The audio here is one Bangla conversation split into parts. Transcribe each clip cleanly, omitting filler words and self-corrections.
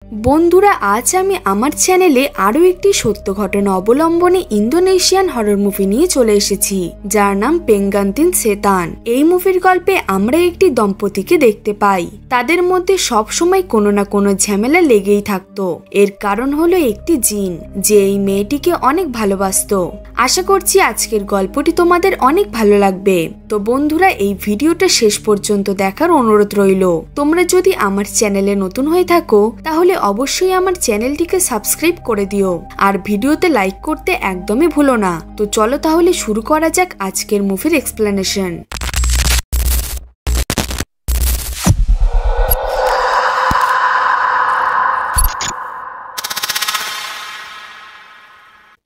বন্ধুরা, আজ আমি আমার চ্যানেলে আরো একটি সত্য ঘটনা অবলম্বনে ইন্দোনেশিয়ান হরর মুভি নিয়ে চলে এসেছি, যার নাম পেঙ্গান্তিন সেতান। এই মুভির গল্পে আমরা একটি দম্পতিকে দেখতে পাই। তাদের মধ্যে সব সময় কোনো না কোনো ঝামেলা লেগেই থাকতো। এর কারণ হলো একটি জিন, যে এই মেয়েটিকে অনেক ভালোবাসতো। আশা করছি আজকের গল্পটি তোমাদের অনেক ভালো লাগবে। তো বন্ধুরা, এই ভিডিওটা শেষ পর্যন্ত দেখার অনুরোধ রইল। তোমরা যদি আমার চ্যানেলে নতুন হয়ে থাকো তাহলে অবশ্যই আমার চ্যানেলটিকে সাবস্ক্রাইব করে দিও, আর ভিডিওতে লাইক করতে একদমই ভুলো না। তো চলো তাহলে শুরু করা যাক আজকের মুভির এক্সপ্লেনেশন।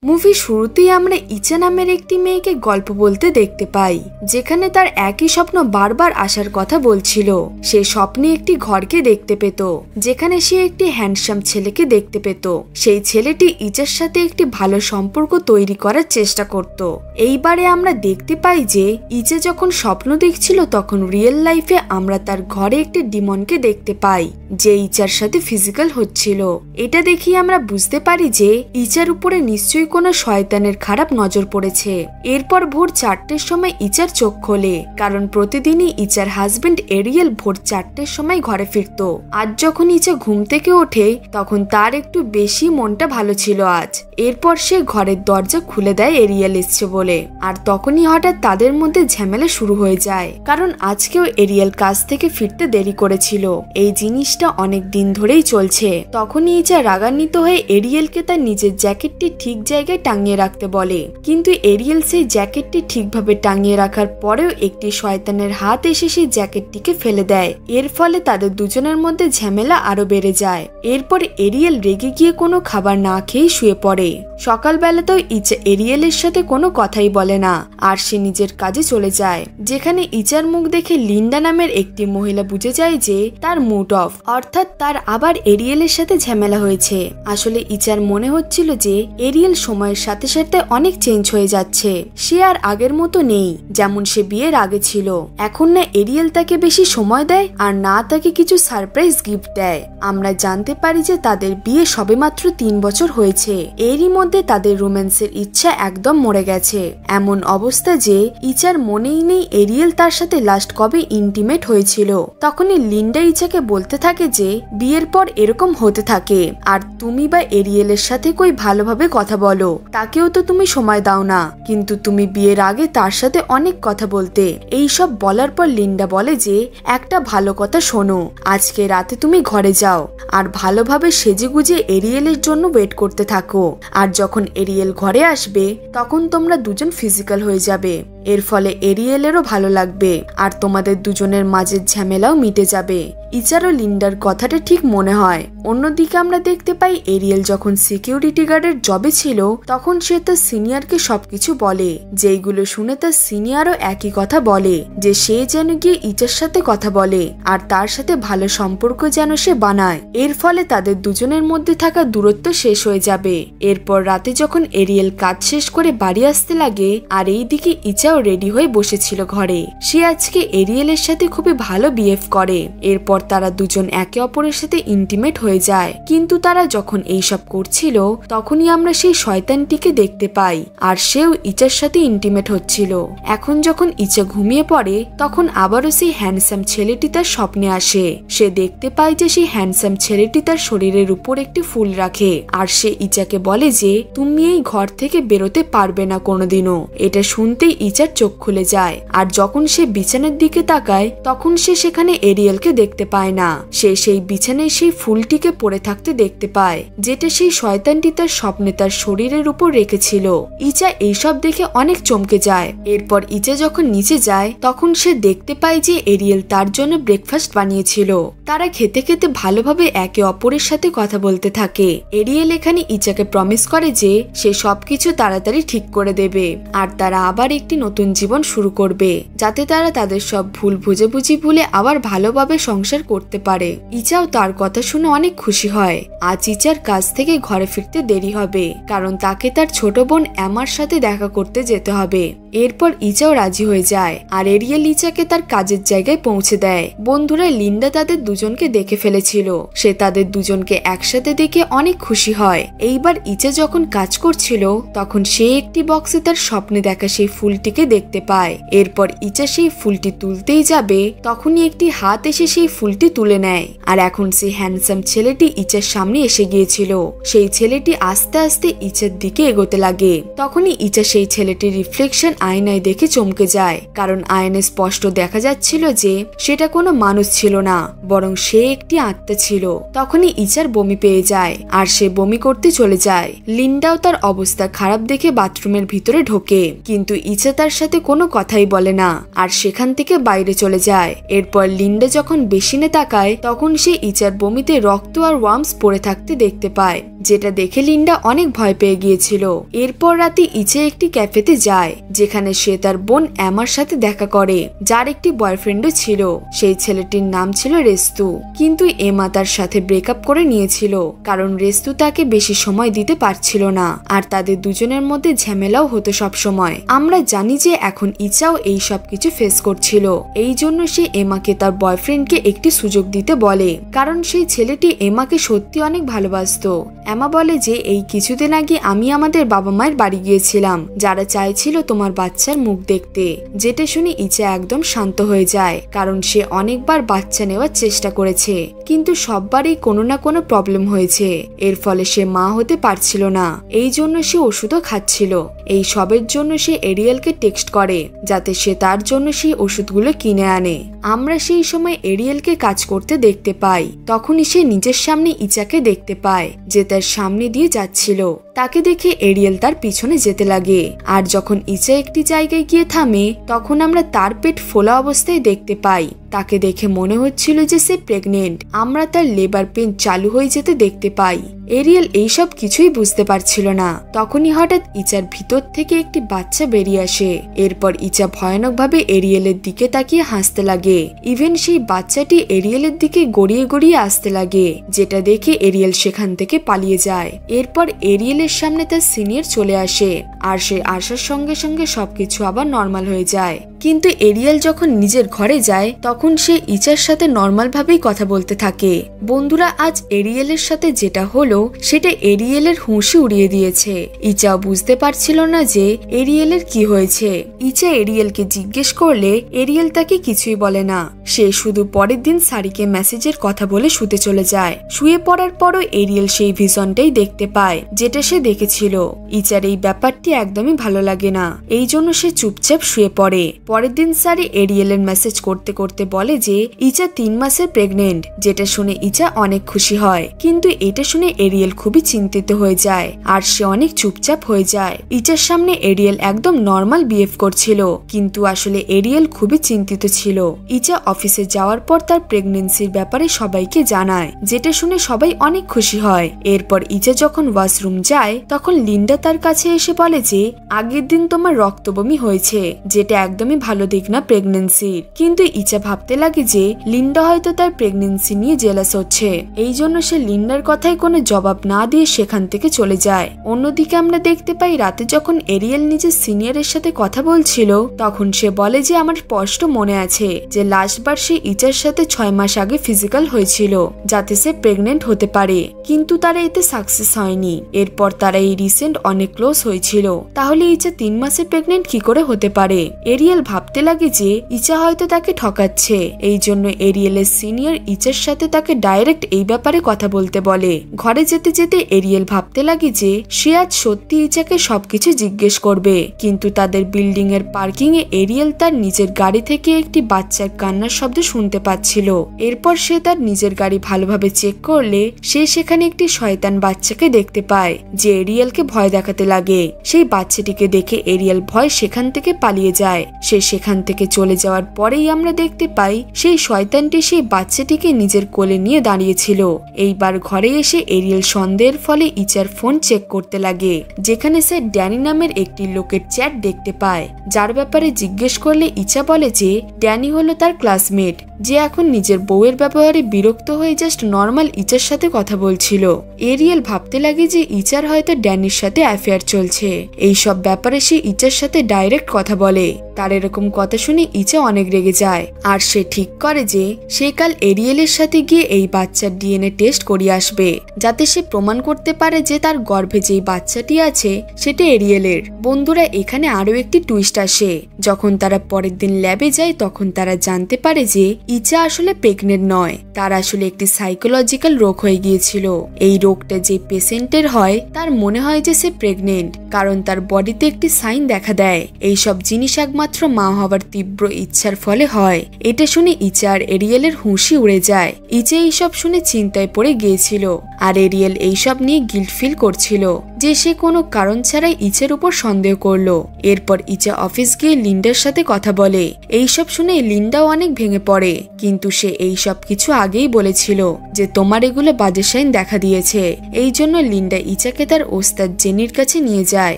মুভি শুরুতেই আমরা ইচা নামের একটি মেয়েকে গল্প বলতে দেখতে পাই, যেখানে তার একই স্বপ্ন বারবার আসার কথা বলছিল। সে স্বপ্নে একটি ঘরকে দেখতে পেত, যেখানে সে একটি হ্যান্ডসাম ছেলেকে দেখতে পেত। সেই ছেলেটি ইচার সাথে একটি ভালো সম্পর্ক তৈরি করার চেষ্টা করত। এইবারে আমরা দেখতে পাই যে ইচা যখন স্বপ্ন দেখছিল তখন রিয়েল লাইফে আমরা তার ঘরে একটি ডিমনকে দেখতে পাই, যে ইচার সাথে ফিজিক্যাল হচ্ছিল। এটা দেখি আমরা বুঝতে পারি যে ইচার উপরে নিশ্চয়ই কোনো শয়তানের খারাপ নজর পড়েছে। এরপর ভোর 4টের সময় ইচার চোখ খোলে, কারণ প্রতিদিনই ইচার হাজবেন্ড এরিয়েল ভোর 4টের সময় ঘরে ফিরত। আজ যখন ইচা ঘুম থেকে ওঠে তখন তার একটু বেশি মনটা ভালো ছিল আজ। এরপর সে ঘরের দরজা খুলে দেয় এরিয়েল এসছে বলে, আর তখনই হঠাৎ তাদের মধ্যে ঝামেলা শুরু হয়ে যায়, কারণ আজকেও এরিয়েল কাজ থেকে ফিরতে দেরি করেছিল। এই জিনিসটা অনেক দিন ধরেই চলছে। তখনই ইচা রাগান্বিত হয়ে এরিয়েলকে তার নিজের জ্যাকেটটি ঠিক জায়গায় টাঙিয়ে রাখতে বলে, কিন্তু এরিয়েল সেই জ্যাকেটটি ঠিকভাবে টাঙিয়ে রাখার পরেও একটি শয়তানের হাত এসে সেই জ্যাকেটটিকে ফেলে দেয়। এর ফলে তাদের দুজনের মধ্যে ঝামেলা আরো বেড়ে যায়। এরপর এরিয়েল রেগে গিয়ে কোনো খাবার না খেয়ে শুয়ে পড়ে। সকালবেলাতেও ইচা এরিয়েলের সাথে কোনো কথাই বলে না, আর সে নিজের কাজে চলে যায়। যেখানে ইচার মুখ দেখে লিন্ডা নামের একটি মহিলা বুঝে যায় যে তার মুড অফ, অর্থাৎ তার আবার এরিয়েলের সাথে ঝামেলা হয়েছে। আসলে ইচার মনে হচ্ছিল যে এরিয়েল সময়ের সাথে সাথে অনেক চেঞ্জ হয়ে যাচ্ছে। সে আর আগের মতো নেই যেমন সে বিয়ের আগে ছিল। এখন না এরিয়েল তাকে বেশি সময় দেয়, আর না তাকে কিছু সারপ্রাইজ গিফট দেয়। আমরা জানতে পারি যে তাদের বিয়ে সবেমাত্র 3 বছর হয়েছে। এরই মধ্যে তাদের রোম্যান্সের ইচ্ছা একদম মরে গেছে। এমন অবস্থা যে ইচার মনেই নেই এরিয়েল তার সাথে লাস্ট কবে ইন্টিমেট হয়েছিল। তখনই লিন্ডা ইচাকে বলতে থাকে যে বিয়ের পর এরকম হতে থাকে, আর তুমি বা এরিয়েলের সাথে কই ভালোভাবে কথা বলো, তাকেও তো তুমি সময় দাও না, কিন্তু তুমি বিয়ের আগে তার সাথে অনেক কথা বলতে। এই সব বলার পর লিন্ডা বলে যে একটা ভালো কথা শোনো, আজকে রাতে তুমি ঘরে যাও আর ভালোভাবে সেজেগুজে এরিয়েলের জন্য ওয়েট করতে থাকো, আর যখন এরিয়েল ঘরে আসবে তখন তোমরা দুজন ফিজিক্যাল হয়ে যাবে। এর ফলে এরিয়েলেরও ভালো লাগবে, আর তোমাদের দুজনের মাঝের ঝামেলাও মিটে যাবে। ইচারও লিন্ডার কথাটা ঠিক মনে হয়। অন্যদিকে আমরা দেখতে পাই এরিয়েল যখন সিকিউরিটি গার্ডের জবে ছিল তখন সে তার সিনিয়রকে সবকিছু বলে, যেইগুলো শুনে তার সিনিয়রও একই কথা বলে যে সে যেন গিয়ে ইচার সাথে কথা বলে আর তার সাথে ভালো সম্পর্ক যেন সে বানায়। এর ফলে তাদের দুজনের মধ্যে থাকা দূরত্ব শেষ হয়ে যাবে। এরপর রাতে যখন এরিয়েল কাজ শেষ করে বাড়ি আসতে লাগে, আর এইদিকে ইচাও রেডি হয়ে বসেছিল ঘরে। সে আজকে এরিয়েলের সাথে খুবই ভালো বিহেভ করে। এরপর তারা দুজন একে অপরের সাথে ইন্টিমেট হয়ে যায়। কিন্তু তারা যখন এইসব করছিল তখনই আমরা সেই শয়তানটিকে দেখতে পাই, আর সেও ইচার সাথে ইন্টিমেট হচ্ছিল। এখন যখন ইচা ঘুমিয়ে পড়ে তখন আবারও সেই হ্যান্ডসাম ছেলেটি তার স্বপ্নে আসে। সে দেখতে পায় যে সেই হ্যান্ডসাম ছেলেটি তার শরীরের উপর একটি ফুল রাখে, আর সে ইচাকে বলে যে তুমি এই ঘর থেকে বেরোতে পারবে না কোনোদিনও। এটা শুনতেই ইচার চোখ খুলে যায়, আর যখন সে বিছানার দিকে তাকায় তখন সে সেখানে এরিয়েলকে দেখতে পায় না। সে সেই বিছানায় সেই ফুলটিকে পড়ে থাকতে দেখতে পায়, যেটা সেই শয়তানটি তার স্বপ্নে তার শরীরের উপর রেখেছিল। ইচা এইসব দেখে অনেক চমকে যায়। এরপর ইচা যখন নিচে যায় তখন সে দেখতে পায় যে এরিয়েল তার জন্য ব্রেকফাস্ট বানিয়েছিল। তারা খেতে খেতে ভালোভাবে একে অপরের সাথে কথা বলতে থাকে। এরিয়েল এখানে ইচাকে প্রমিস করে যে সে সবকিছু তাড়াতাড়ি ঠিক করে দেবে, আর তারা আবার একটি নতুন জীবন শুরু করবে, যাতে তারা তাদের সব ভুল বুঝাবুঝি ভুলে আবার ভালোভাবে সংসার করতে পারে। ইচাও তার কথা শুনে অনেক খুশি হয়। আজ ইচার কাজ থেকে ঘরে ফিরতে দেরি হবে, কারণ তাকে তার ছোট বোন এমার সাথে দেখা করতে যেতে হবে। এরপর ইচাও রাজি হয়ে যায় আর এরিয়েল ইচাকে তার কাজের জায়গায় পৌঁছে দেয়। বন্ধুরা, লিন্ডা তাদের দুজনকে দেখে ফেলেছিল। সে তাদের দুজনকে একসাথে দেখে অনেক খুশি হয়। এইবার ইচা যখন কাজ করছিল তখন সে একটি বক্সে তার স্বপ্নে দেখা সেই ফুলটিকে দেখতে পায়। এরপর ইচা সেই ফুলটি তুলতেই যাবে তখনই একটি হাত এসে সেই ফুলটি তুলে নেয়। আর এখন সেই হ্যান্ডসাম ছেলেটি ইচার সামনে এসে গিয়েছিল। সেই ছেলেটি আস্তে আস্তে ইচার দিকে এগোতে লাগে। তখনই ইচা সেই ছেলেটির রিফ্লেকশন আয়নায় দেখে চমকে যায়, কারণ আয়নে স্পষ্ট দেখা যাচ্ছিল যে সেটা কোনো মানুষ ছিল না, বরং সে একটি আত্মা ছিল। তখনই ইচার বমি পেয়ে যায় আর সে বমি করতে চলে যায়। লিন্ডাও তার অবস্থা খারাপ দেখে বাথরুমের ভিতরে ঢোকে, কিন্তু ইচা তার সাথে কোনো কথাই বলে না আর সেখান থেকে বাইরে চলে যায়। এরপর লিন্ডা যখন বেসিনে তাকায় তখন সে ইচার বমিতে রক্ত আর ওয়ার্মস পড়ে থাকতে দেখতে পায়, যেটা দেখে লিন্ডা অনেক ভয় পেয়ে গিয়েছিল। এরপর রাতে ইচা একটি ক্যাফেতে যায় যেখানে সে তার বোন এমার সাথে দেখা করে, যার একটি বয়ফ্রেন্ডও ছিল। সেই ছেলেটির নাম ছিল রেস্তু, কিন্তু এমা তার সাথে ব্রেকআপ করে নিয়েছিল কারণ রেস্তু তাকে বেশি সময় দিতে পারছিল না আর তাদের দুজনের মধ্যে ঝামেলাও হতো সব সময়। আমরা জানি যে এখন ইচাও এই সব কিছু ফেস করছিল, এই জন্য সে এমাকে তার বয়ফ্রেন্ডকে একটি সুযোগ দিতে বলে, কারণ সেই ছেলেটি এমাকে সত্যি অনেক ভালোবাসতো। এমা বলে যে এই কিছুদিন আগে আমি আমাদের বাবা মায়ের বাড়ি গিয়েছিলাম, যারা চাইছিল তোমার বাচ্চার মুখ দেখতে। যেটা শুনে ইচা একদম শান্ত হয়ে যায়, কারণ সে অনেকবার বাচ্চা নেওয়ার চেষ্টা করেছে কিন্তু সববারই কোনো না কোনো প্রবলেম হয়েছে। এর ফলে সে মা হতে পারছিল না, এই জন্য সে ওষুধও খাচ্ছিল। এই সবের জন্য সে এরিয়েলকে টেক্সট করে যাতে সে তার জন্য সেই ওষুধগুলো কিনে আনে। আমরা সেই সময় এরিয়েলকে কাজ করতে দেখতে পাই। তখনই সে নিজের সামনে ইচাকে দেখতে পায় যে তার সামনে দিয়ে যাচ্ছিল। তাকে দেখে এরিয়েল তার পিছনে যেতে লাগে আর যখন ইচা একটি জায়গায় গিয়ে থামে তখন আমরা তার পেট ফোলা অবস্থায় দেখতে পাই। তাকে দেখে মনে হচ্ছিল যে সে প্রেগনেন্ট। আমরা তার লেবার পেন চালু হয়ে যেতে দেখতে পাই। এরিয়েল এইসব কিছুই বুঝতে পারছিল না। তখনই হঠাৎ ইচার ভিতর থেকে একটি বাচ্চা বেরিয়ে আসে। এরপর ইচা ভয়ানকভাবে এরিয়েলের দিকে তাকিয়ে হাসতে লাগে। ইভেন সেই বাচ্চাটি এরিয়েলের দিকে গড়িয়ে গড়িয়ে আসতে লাগে, যেটা দেখে এরিয়েল সেখান থেকে পালিয়ে যায়। এরপর এরিয়েলের সামনে তার সিনিয়র চলে আসে আর সে আসার সঙ্গে সঙ্গে সবকিছু আবার নর্মাল হয়ে যায়। কিন্তু এরিয়েল যখন নিজের ঘরে যায় তখন সে ইচার সাথে নর্মাল ভাবেই কথা বলতে থাকে। বন্ধুরা, আজ এরিয়েলের সাথে যেটা হলো সেটা এরিয়েলের হুঁশি উড়িয়ে দিয়েছে। ইচাও বুঝতে পারছিল না যে এরিয়েলের কি হয়েছে। ইচা এরিয়েলকে জিজ্ঞেস করলে এরিয়েল তাকে কিছুই বলে না। সে শুধু পরের দিন সারিকে মেসেজের কথা বলে শুতে চলে যায়। শুয়ে পড়ার পরও এরিয়েল সেই ভিশনটাই দেখতে পায় যেটা সে দেখেছিল। ইচার এই ব্যাপারটি একদমই ভালো লাগে না, এই জন্য সে চুপচাপ শুয়ে পড়ে। পরের দিন সারি এরিয়েলের মেসেজ করতে করতে বলে যে ইচা 3 মাসের প্রেগনেন্ট, যেটা শুনে ইচা অনেক খুশি হয়। কিন্তু এটা শুনে এরিয়েল খুবই চিন্তিত হয়ে যায় আর সে অনেক চুপচাপ হয়ে যায়। ইচার সামনে এরিয়েল একদম নর্মাল বিহেভ করছিল, কিন্তু আসলে এরিয়েল খুবই চিন্তিত ছিল। ইচা অফিসে যাওয়ার পর তার প্রেগনেন্সির ব্যাপারে সবাইকে জানায়, যেটা শুনে সবাই অনেক খুশি হয়। এরপর ইচা যখন ওয়াশরুম যায় তখন লিন্ডা তার কাছে এসে বলে যে আগের দিন তোমার রক্তবমি হয়েছে, যেটা একদমই ভালো দিক না প্রেগনেন্সির। কিন্তু ইচা ভাবতে লাগে যে লিন্ডা হয়তো তার প্রেগনেন্সি নিয়ে জেলাস হচ্ছে, এই জন্য সে লিন্ডার কথায় কোনো জবাব না দিয়ে সেখান থেকে চলে যায়। অন্যদিকে আমরা দেখতে পাই রাতে যখন এরিয়েল নিজের সিনিয়রের সাথে কথা বলছিল তখন সে বলে যে আমার স্পষ্ট মনে আছে যে লাস্টবার সে ইচার সাথে 6 মাস আগে ফিজিক্যাল হয়েছিল যাতে সে প্রেগনেন্ট হতে পারে, কিন্তু তারা এতে সাকসেস হয়নি। এরপর তারা এই রিসেন্ট অনেক ক্লোজ হয়েছিল, তাহলে ইচা 3 মাসে প্রেগনেন্ট কি করে হতে পারে? এরিয়েল ভাবতে লাগে যে ইচা হয়তো তাকে ঠকাচ্ছে, এই জন্য এরিয়েলের সিনিয়র ইচার সাথে তাকে ডাইরেক্ট এই ব্যাপারে কথা বলতে বলে। ঘরে যেতে যেতে এরিয়েল ভাবতে লাগে যে সে আজ সত্যি ইচাকে সবকিছু জিজ্ঞেস করবে, কিন্তু তাদের বিল্ডিং এর পার্কিং এ এরিয়েল তার নিজের গাড়ি থেকে একটি বাচ্চার কান্নার শব্দ শুনতে পাচ্ছিল। এরপর সে তার নিজের গাড়ি ভালোভাবে চেক করলে সে সেখানে একটি শয়তান বাচ্চাকে দেখতে পায় যে এরিয়েলকে ভয় দেখাতে লাগে। সেই বাচ্চাটিকে দেখে এরিয়েল ভয় সেখান থেকে পালিয়ে যায়। সে সেখান থেকে চলে যাওয়ার পরেই আমরা দেখতে পায় সেই শয়তানটি সেই বাচ্চাটিকে নিজের কোলে নিয়ে দাঁড়িয়েছিল। এইবার ঘরে এসে এরিয়েল সন্দেহের ফলে ইচার ফোন চেক করতে লাগে, যেখানে সে ড্যানি নামের একটি লোকের চ্যাট দেখতে পায়, যার ব্যাপারে জিজ্ঞেস করলে ইচা বলে যে ড্যানি হলো তার ক্লাসমেট, যে এখন নিজের বউয়ের ব্যবহারে বিরক্ত হয়ে জাস্ট নর্মাল ইচার সাথে কথা বলছিল। এরিয়েল ভাবতে লাগে যে ইচার হয়তো ড্যানির সাথে অ্যাফেয়ার চলছে। এইসব ব্যাপারে সে ইচার সাথে ডাইরেক্ট কথা বলে। তার এরকম কথা শুনে ইচা অনেক রেগে যায়, আর সে ঠিক করে যে সে কাল এরিয়েলের সাথে গিয়ে এই বাচ্চার ডিএনএ টেস্ট করিয়ে আসবে, যাতে সে প্রমাণ করতে পারে যে তার গর্ভে যেই বাচ্চাটি আছে সেটা এরিয়েলের। বন্ধুরা, এখানে আরো একটি টুইস্ট আসে। যখন তারা পরের দিন ল্যাবে যায় তখন তারা জানতে পারে যে ইচা আসলে প্রেগনেন্ট নয়, তার আসলে একটি সাইকোলজিক্যাল রোগ হয়ে গিয়েছিল। এই রোগটা যে পেশেন্টের হয় তার মনে হয় যে সে প্রেগনেন্ট, কারণ তার বডিতে একটি সাইন দেখা দেয়। এইসব জিনিস একমাত্র মা হওয়ার তীব্র ইচ্ছার ফলে হয়। এটা শুনে ইচা আর এরিয়েলের হুঁশি উড়ে যায়। ইচা এইসব শুনে চিন্তায় পড়ে গিয়েছিল, আর এরিয়েল এইসব নিয়ে গিল্ট ফিল করছিল যে সে কোনো কারণ ছাড়াই ইচার উপর সন্দেহ করলো। এরপর ইচা অফিস গিয়ে লিন্ডার সাথে কথা বলে। এইসব শুনে লিন্ডাও অনেক ভেঙে পড়ে, কিন্তু সে এইসব কিছু আগেই বলেছিল যে তোমার এগুলো বাজে সাইন দেখা দিয়েছে। এই জন্য লিন্ডা ইচাকে তার ওস্তাদ জেনির কাছে নিয়ে যায়।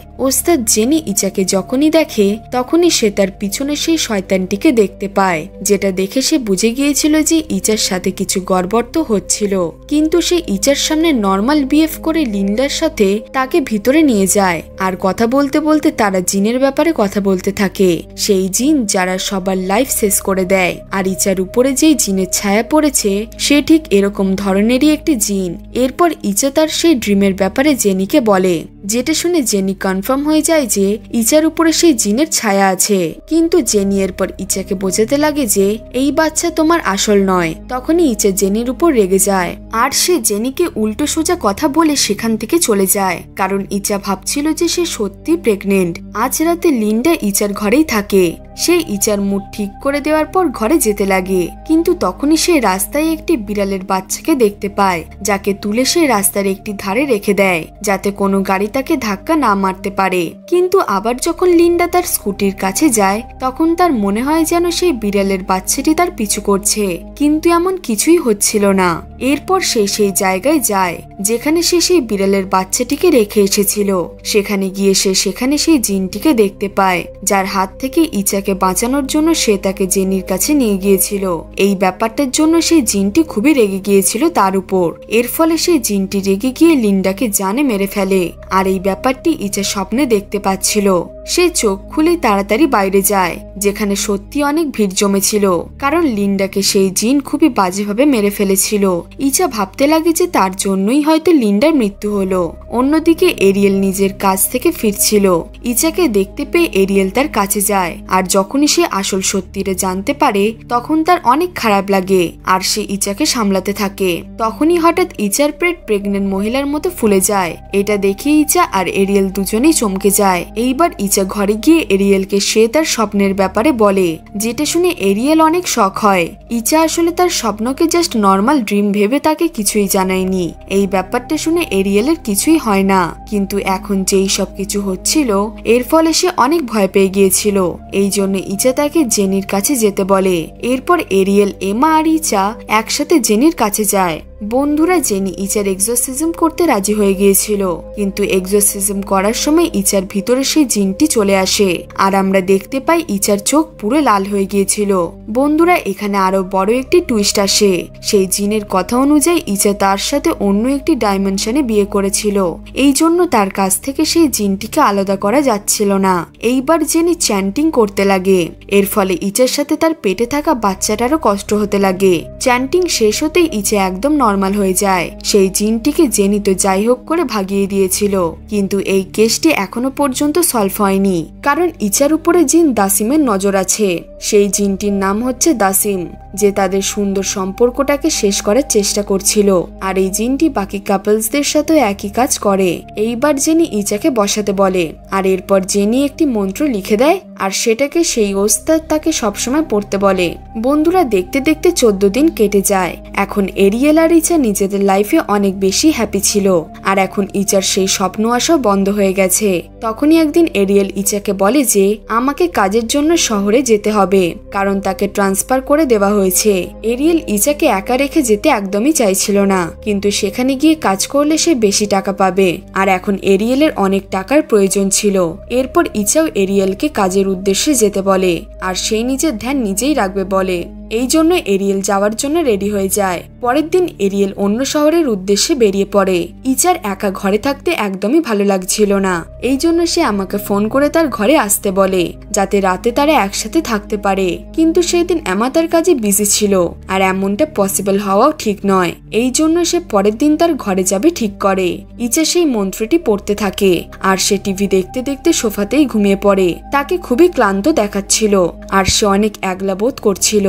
ওস্তাদ জেনি ইচাকে যখনই দেখে তখনই সে তার পিছনে সেই শয়তানটিকে দেখতে পায়, যেটা দেখে সে বুঝে গিয়েছিল যে ইচার সাথে কিছু গড়বড় তো হচ্ছিল। কিন্তু সে ইচার সামনে নর্মাল বিহেভ করে লিন্ডার সাথে তাকে ভিতরে নিয়ে যায়, আর কথা বলতে বলতে তারা জিনের ব্যাপারে কথা বলতে থাকে। সেই জিন যারা সবার লাইফ শেষ করে দেয়। আর ইচার উপরে যেই জিনের ছায়া পড়েছে সে ঠিক এরকম ধরনেরই একটি জিন। এরপর ইচা তার সেই ড্রিমের ব্যাপারে জেনিকে বলে, যেটা শুনে জেনি কনফার্ম হয়ে যায় যে ইচার উপরে সেই জিনের ছায়া আছে। কিন্তু জেনি এরপর ইচাকে বোঝাতে লাগে যে এই বাচ্চা তোমার আসল নয়। তখনই ইচা জেনির উপর রেগে যায়, আর সে জেনিকে উল্টো সোজা কথা বলে সেখান থেকে চলে যায়, কারণ ইচা ভাবছিল যে সে সত্যি প্রেগনেন্ট। আজ রাতে লিন্ডা ইচার ঘরেই থাকে। সে ইচার মুড ঠিক করে দেওয়ার পর ঘরে যেতে লাগে, কিন্তু তখনই সে রাস্তায় একটি বিড়ালের বাচ্চাকে দেখতে পায়, যাকে তুলে সে রাস্তার একটি ধারে রেখে দেয়, যাতে কোনো গাড়ি তাকে ধাক্কা না মারতে পারে। কিন্তু আবার যখন লিন্ডা তার স্কুটির কাছে যায় তখন তার মনে হয় যেন সেই বিড়ালের বাচ্চাটি তার পিছু করছে, কিন্তু এমন কিছুই হচ্ছিল না। এরপর সে সেই জায়গায় যায় যেখানে সে সেই বিড়ালের বাচ্চাটিকে রেখে এসেছিল। সেখানে গিয়ে সে সেখানে সেই জিনটিকে দেখতে পায়, যার হাত থেকে ইচাকে বাঁচানোর জন্য সে তাকে জেনির কাছে নিয়ে গিয়েছিল। এই ব্যাপারটার জন্য সেই জিনটি খুবই রেগে গিয়েছিল তার উপর। এর ফলে সেই জিনটি রেগে গিয়ে লিন্ডাকে জানে মেরে ফেলে, আর এই ব্যাপারটি ইচা স্বপ্নে দেখতে পাচ্ছিল। সে চোখ খুলে তাড়াতাড়ি বাইরে যায়, যেখানে সত্যি অনেক ভিড় জমেছিল, কারণ লিন্ডাকে সেই জিন খুবই বাজেভাবে মেরে ফেলেছিল। ইচা ভাবতে লাগে যে তার জন্যই হয়তো লিন্ডার মৃত্যু হলো। অন্যদিকে এরিয়েল নিজের কাজ থেকে ফিরছিল। ইচাকে দেখতে পেয়ে এরিয়েল তার কাছে যায়, আর যখনই সে আসল সত্যিটা জানতে পারে তখন তার অনেক খারাপ লাগে, আর সে ইচাকে সামলাতে থাকে। তখনই হঠাৎ ইচার পেট প্রেগনেন্ট মহিলার মতো ফুলে যায়। এটা দেখে ইচা আর এরিয়েল দুজনেই চমকে যায়। এইবার ইচা ঘরে গিয়ে এরিয়েলকে সে তার স্বপ্নের ব্যাপারে বলে, যেটা শুনে এরিয়েল অনেক শক হয়। ইচা আসলে তার স্বপ্নকে জাস্ট নর্মাল ড্রিম ভেবে তাকে কিছুই জানায়নি। এই ব্যাপারটা শুনে এরিয়েলের কিছুই হয় না, কিন্তু এখন যেই সব কিছু হচ্ছিল এর ফলে সে অনেক ভয় পেয়ে গিয়েছিল। এই জন্য ইচা তাকে জেনির কাছে যেতে বলে। এরপর এরিয়েল, এমা আর ইচা একসাথে জেনির কাছে যায়। বন্ধুরা, জেনি ইচার এক্সোরসিজম করতে রাজি হয়ে গিয়েছিল, কিন্তু এক্সোরসিজম করার সময় ইচার ভিতরে সেই জিনটি চলে আসে, আর আমরা দেখতে পাই ইচার চোখ পুরো লাল হয়ে গিয়েছিল। বন্ধুরা, এখানে আরো বড় একটি টুইস্ট আসে। সেই জিনের কথা অনুযায়ী ইচা তার সাথে অন্য একটি ডাইমেনশনে বিয়ে করেছিল, এই জন্য তার কাছ থেকে সেই জিনটিকে আলাদা করা যাচ্ছিল না। এইবার জেনি চ্যান্টিং করতে লাগে, এর ফলে ইচার সাথে তার পেটে থাকা বাচ্চাটারও কষ্ট হতে লাগে। চ্যান্টিং শেষ হতেই ইচা একদম নর্মাল হয়ে যায়। সেই জিনটিকে জেনি তো যাই হোক করে ভাগিয়ে দিয়েছিল, কিন্তু এই কেসটি এখনো পর্যন্ত সলভ হয়নি, কারণ ইচার উপরে জিন দাসিমের নজর আছে। সেই জিনটির নাম হচ্ছে দাসিম, যে তাদের সুন্দর সম্পর্কটাকে শেষ করার চেষ্টা করছিল, আর এই জিনটি বাকি কাপলসদের সাথে একই কাজ করে। এইবার জেনি ইচাকে বসাতে বলে, আর এরপর জেনি একটি মন্ত্র লিখে দেয়, আর সেটাকে সেই ওস্তাদ তাকে সবসময় পড়তে বলে। বন্ধুরা দেখতে দেখতে 14 দিন কেটে যায়। এখন এরিয়েল আর ইচা নিজেদের লাইফে অনেক বেশি হ্যাপি ছিল, আর এখন ইচার সেই স্বপ্ন আসা বন্ধ হয়ে গেছে। তখনই একদিন এরিয়েল ইচাকে বলে যে আমাকে কাজের জন্য শহরে যেতে হবে, কারণ তাকে ট্রান্সফার করে দেওয়া হয়েছে। এরিয়েল ইচাকে একা রেখে যেতে একদমই চাইছিল না, কিন্তু সেখানে গিয়ে কাজ করলে সে বেশি টাকা পাবে, আর এখন এরিয়েলের অনেক টাকার প্রয়োজন ছিল। এরপর ইচাও এরিয়েলকে কাজের উদ্দেশ্যে যেতে বলে, আর সেই নিজের ধ্যান নিজেই রাখবে বলে। এই জন্য এরিয়েল যাওয়ার জন্য রেডি হয়ে যায়। পরের দিন এরিয়েল অন্য শহরের উদ্দেশ্যে বেরিয়ে পড়ে। ইচার একা ঘরে থাকতে একদমই ভালো লাগছিল না, এই জন্য সে আমাকে ফোন করে তার ঘরে আসতে বলে, যাতে রাতে তারা একসাথে থাকতে পারে। কিন্তু সেই দিন এমা তার কাজে বিজি ছিল, আর এমনটা পসিবল হওয়াও ঠিক নয়। এই জন্য সে পরের দিন তার ঘরে যাবে ঠিক করে। ইচা সেই মন্ত্রটি পড়তে থাকে, আর সে টিভি দেখতে দেখতে সোফাতেই ঘুমিয়ে পড়ে। তাকে খুবই ক্লান্ত দেখাচ্ছিল, আর সে অনেক একলা বোধ করছিল।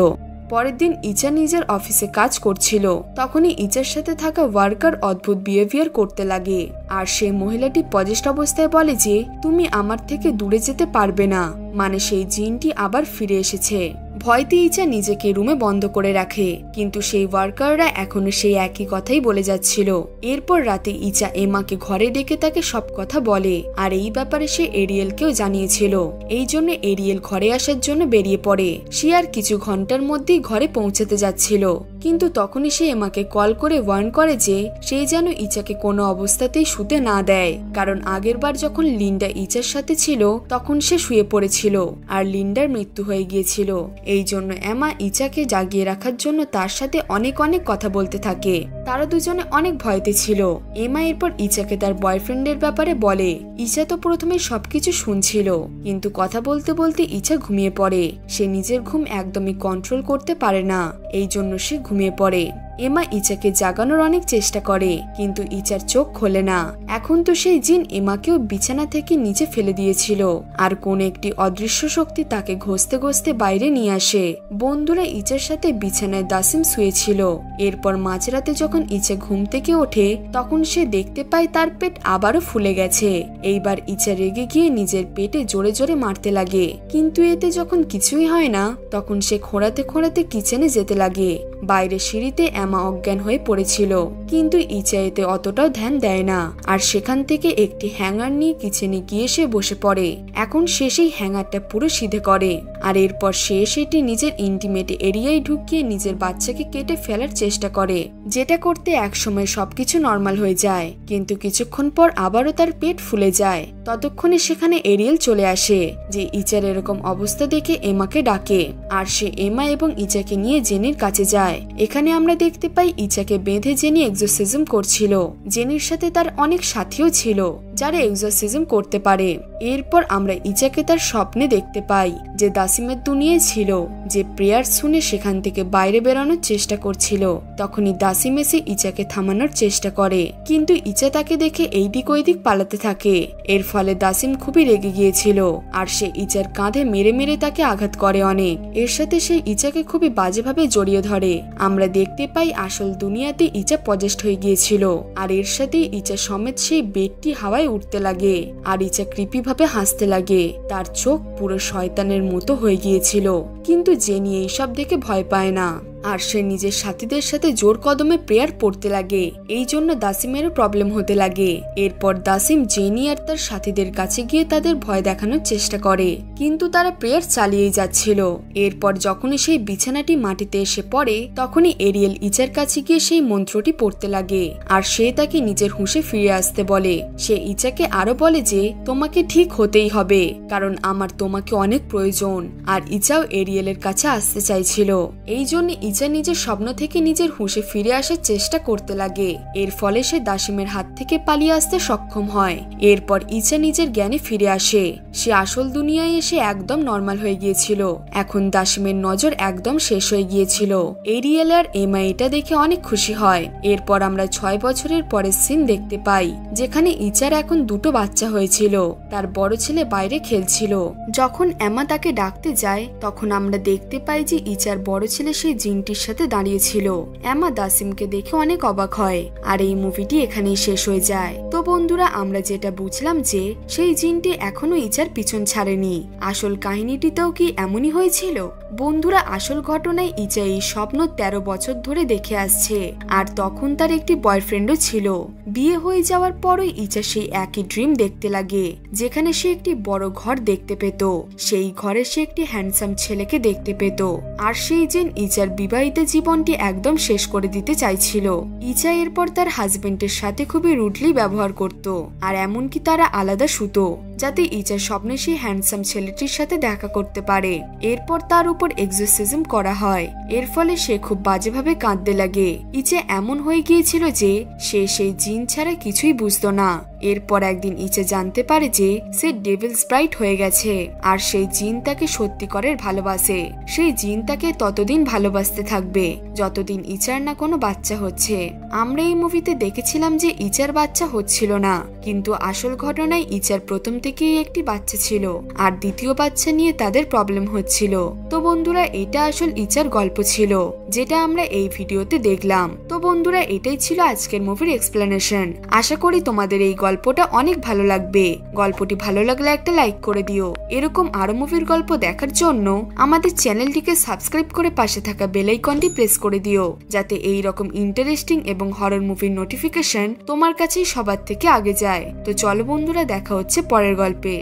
পরের দিন ইচা নিজের অফিসে কাজ করছিল, তখনই ইচার সাথে থাকা ওয়ার্কার অদ্ভুত বিহেভিয়ার করতে লাগে, আর সেই মহিলাটি পজেস্ট অবস্থায় বলে যে তুমি আমার থেকে দূরে যেতে পারবে না, মানে সেই জিনটি আবার ফিরে এসেছে। ভয়তে ইচা নিজেকে রুমে বন্ধ করে রাখে, কিন্তু সেই ওয়ার্কাররা এখনো সেই একই কথাই বলে যাচ্ছিল। এরপর রাতে ইচা এমাকে ঘরে ডেকে তাকে সব কথা বলে, আর এই ব্যাপারে সে এরিয়েলকেও জানিয়েছিল। এই জন্য এরিয়েল ঘরে আসার জন্য বেরিয়ে পড়ে। সে আর কিছু ঘন্টার মধ্যেই ঘরে পৌঁছাতে যাচ্ছিল, কিন্তু তখনই সে এমাকে কল করে ওয়ার্ন করে যে সে যেন ইচাকে কোনো অবস্থাতেই শুতে না দেয়, কারণ আগের বার যখন লিন্ডা ইচার সাথে ছিল তখন সে শুয়ে পড়েছিল, আর লিন্ডার মৃত্যু হয়ে গিয়েছিল। এই জন্য এমা ইচাকে জাগিয়ে রাখার জন্য তার সাথে অনেক কথা বলতে থাকে। তারা দুজনে অনেক ভয়তে ছিল। এমা এরপর ইচাকে তার বয়ফ্রেন্ডের ব্যাপারে বলে। ইচা তো প্রথমে সবকিছু শুনছিল, কিন্তু কথা বলতে বলতে ইচা ঘুমিয়ে পড়ে। সে নিজের ঘুম একদমই কন্ট্রোল করতে পারে না, এই জন্য সে ঘুমিয়ে পড়ে। এমা ইচাকে জাগানোর অনেক চেষ্টা করে, কিন্তু ইচার চোখ খোলে না। এখন তো সেই জিন এমাকেও বিছানা থেকে নিচে ফেলে দিয়েছিল, আর কোন একটি অদৃশ্য শক্তি তাকে ঘষতে ঘষতে বাইরে নিয়ে আসে। বন্ধুরা ইচার সাথে বিছানায় দাসিম শুয়েছিল। এরপর মাঝরাতে যখন ইচা ঘুম থেকে ওঠে তখন সে দেখতে পায় তার পেট আবারও ফুলে গেছে। এইবার ইচা রেগে গিয়ে নিজের পেটে জোরে জোরে মারতে লাগে, কিন্তু এতে যখন কিছুই হয় না তখন সে খোঁড়াতে খোঁড়াতে কিচেনে যেতে লাগে। বাইরে সিঁড়িতে এমা অজ্ঞান হয়ে পড়েছিল, কিন্তু ইচা এতে অতটাও ধ্যান দেয় না, আর সেখান থেকে একটি হ্যাঙ্গার নিয়ে কিচেনে গিয়ে সে বসে পড়ে। এখন সে সেই হ্যাঙ্গারটা পুরো সিধে করে, আর এরপর সে সেটি নিজের ইন্টিমেট এরিয়ায় ঢুকিয়ে নিজের বাচ্চাকে কেটে ফেলার চেষ্টা করে, যেটা করতে একসময় সবকিছু নর্মাল হয়ে যায়, কিন্তু কিছুক্ষণ পর আবারও তার পেট ফুলে যায়। ততক্ষণে সেখানে এরিয়েল চলে আসে, যে ইচার এরকম অবস্থা দেখে এমাকে ডাকে, আর সে এমা এবং ইচাকে নিয়ে জেনির কাছে যায়। এখানে আমরা দেখতে পাই ইচাকে বেঁধে জেনি এক্সোরসিজম করছিল। জেনির সাথে তার অনেক সাথীও ছিল যারা এক্সোরসিজম করতে পারে। এরপর আমরা ইচাকে তার স্বপ্নে দেখতে পাই যে দাসিমের দুনিয়ায় ছিল, যে প্রেয়ার শুনে সেখান থেকে বাইরে বেরোনোর চেষ্টা করছিল। তখনই দাসিম এসে ইচাকে থামানোর চেষ্টা করে, কিন্তু ইচা তাকে দেখে এইদিক ওইদিক পালাতে থাকে। এর ফলে দাসিম খুবই রেগে গিয়েছিল, আর সে ইচার কাঁধে মেরে মেরে তাকে আঘাত করে অনেক। এর সাথে সে ইচাকে খুবই বাজেভাবে জড়িয়ে ধরে। আমরা দেখতে পাই আসল দুনিয়াতে ইচা পজেস্ট হয়ে গিয়েছিল, আর এর সাথে ইচা সমেত সেই বেডটি হাওয়ায় উঠতে লাগে, আর ইচা কৃপি ভাবে হাসতে লাগে। তার চোখ পুরো শয়তানের মতো হয়ে গিয়েছিল, কিন্তু জেনি এইসব দেখে ভয় পায় না, আর সে নিজের সাথীদের সাথে জোর কদমে প্রেয়ার পড়তে লাগে। এই জন্য দাসিমেরও প্রবলেম হতে লাগে। এরপর দাসিম জেনি আর তার সাথীদের কাছে গিয়ে তাদের ভয় দেখানোর চেষ্টা করে, কিন্তু তারা প্রেয়ার চালিয়েই যাচ্ছিল। এরপর যখনই সেই বিছানাটি মাটিতে এসে পড়ে তখনই এরিয়েল ইচার কাছে গিয়ে সেই মন্ত্রটি পড়তে লাগে, আর সে তাকে নিজের হুঁশে ফিরে আসতে বলে। সে ইচাকে আরো বলে যে তোমাকে ঠিক হতেই হবে, কারণ আমার তোমাকে অনেক প্রয়োজন। আর ইচাও এরিয়েলের কাছে আসতে চাইছিল। এই জন্য ইচা নিজের স্বপ্ন থেকে নিজের হুঁশে ফিরে আসার চেষ্টা করতে লাগে। এর ফলে সে দাসিমের হাত থেকে পালিয়ে আসতে সক্ষম হয়। এরপর ইচা নিজের জ্ঞানে ফিরে আসে। সে আসল দুনিয়ায় এসে একদম নর্মাল হয়ে গিয়েছিল। এখন দাসিমের নজর একদম শেষ হয়ে গিয়েছিল। এরিয়েল আর এমা এটা দেখে অনেক খুশি হয়। এরপর আমরা 6 বছরের পরের সিন দেখতে পাই, যেখানে ইচার এখন 2টো বাচ্চা হয়েছিল। তার বড় ছেলে বাইরে খেলছিল। যখন এমা তাকে ডাকতে যায় তখন আমরা দেখতে পাই যে ইচার বড় ছেলে সেই জিন জিনটির সাথে দাঁড়িয়েছিল। এমা দাসিমকে দেখে অনেক অবাক হয় আর এই মুভিটি এখানেই শেষ হয়ে যায়। তো বন্ধুরা, আমরা যেটা বুঝলাম যে সেই জিনটি এখনো ইচার পিছন ছাড়েনি। আসল কাহিনীটিতেও কি এমনই হয়েছিল? বন্ধুরা, আসল ঘটনায় ইচা এই স্বপ্ন 13 বছর ধরে দেখে আসছে আর তখন তার একটি বয়ফ্রেন্ডও ছিল। বিয়ে হয়ে যাওয়ার পরই ইচা সেই একই ড্রিম দেখতে লাগে, যেখানে সে একটি বড় ঘর দেখতে পেত। সেই ঘরে সে একটি হ্যান্ডসাম ছেলেকে দেখতে পেত আর সেই জিন ইচার বিবাহিত জীবনটি একদম শেষ করে দিতে চাইছিল। ইচা এরপর তার হাজবেন্ডের সাথে খুবই রুডলি ব্যবহার করত আর এমনকি তারা আলাদা শুতো, যাতে ইচার স্বপ্নে সেই হ্যান্ডসাম ছেলেটির সাথে দেখা করতে পারে। এরপর তার উপর এক্সোরসিজম করা হয়। এর ফলে সে খুব বাজেভাবে কাঁদতে লাগে। ইচা এমন হয়ে গিয়েছিল যে সে সেই জিন ছাড়া কিছুই বুঝতো না। এরপর একদিন ইচা জানতে পারে যে সে ডেভিল স্প্রাইট হয়ে গেছে আর সেই জিন তাকে সত্যিকারের ভালোবাসে। সেই জিন তাকে ততদিন ভালোবাসতে থাকবে যতদিন ইচার না কোনো বাচ্চা হচ্ছে। আমরা এই মুভিতে দেখেছিলাম যে ইচার বাচ্চা হচ্ছিল না, কিন্তু আসল ঘটনায় ইচার প্রথম থেকেই একটি বাচ্চা ছিল আর দ্বিতীয় বাচ্চা নিয়ে তাদের প্রবলেম হচ্ছিল। তো বন্ধুরা, এটা আসল ইচার গল্প ছিল যেটা আমরা এই ভিডিওতে দেখলাম। তো বন্ধুরা, এটাই ছিল আজকের মুভির এক্সপ্লেনেশন। আশা করি তোমাদের এই গল্পটা অনেক ভালো লাগবে। গল্পটি ভালো লাগলে একটা লাইক করে দিও। এরকম আরো মুভির গল্প দেখার জন্য আমাদের চ্যানেলটিকে সাবস্ক্রাইব করে পাশে থাকা বেল আইকনটি প্রেস করে দিও, যাতে এই রকম ইন্টারেস্টিং এবং হরর মুভির নোটিফিকেশন তোমার কাছেই সবার থেকে আগে যায়। তো চলো বন্ধুরা, দেখা হচ্ছে পরের গল্পে।